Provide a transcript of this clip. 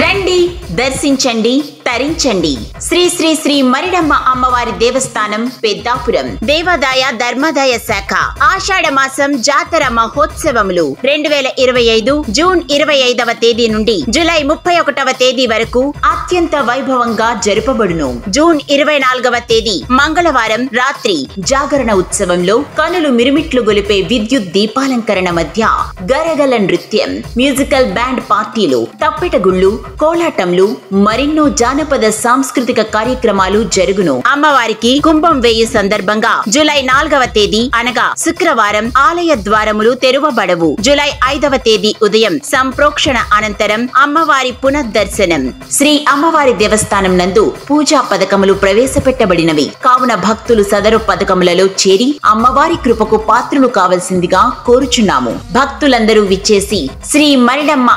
రండి, దర్శించండి, తరించండి. శ్రీ శ్రీ శ్రీ మరిడమ్మ అమ్మవారి దేవస్థానం, పెద్దాపురం. దేవాదాయ ధర్మాదాయ శాఖ ఆషాఢ మాసం జాతర మహోత్సవములు 2025 జూన్ 25వ తేదీ నుండి జూలై 31వ తేదీ వరకు అత్యంత వైభవంగా జరుపబడును. జూన్ 24వ తేదీ మంగళవారం రాత్రి జాగరణ ఉత్సవంలో కనులు మిరుమిట్లు గొలిపే విద్యుత్ దీపాలంకరణ మధ్య గరగల నృత్యం, మ్యూజికల్ బ్యాండ్ పార్టీలు, తప్పెటగుళ్ళు, కోలాటంలు, మరెన్నో జానపద సాంస్కృతిక కార్యక్రమాలు జరుగును. అమ్మవారికి కుంభం వేయు సందర్భంగా జూలై 4వ తేదీ అనగా శుక్రవారం ఆలయ ద్వారములు తెరవబడవు. జూలై 5వ తేదీ ఉదయం సంప్రోక్షణ అనంతరం అమ్మవారి పునఃదర్శనం. శ్రీ అమ్మవారి దేవస్థానం నందు పూజా పథకములు ప్రవేశపెట్టబడినవి కావున భక్తులు సదరు పథకములలో చేరి అమ్మవారి కృపకు పాత్రులు కావలసిందిగా కోరుచున్నాము. భక్తులందరూ విచ్చేసి శ్రీ మరిడమ్మ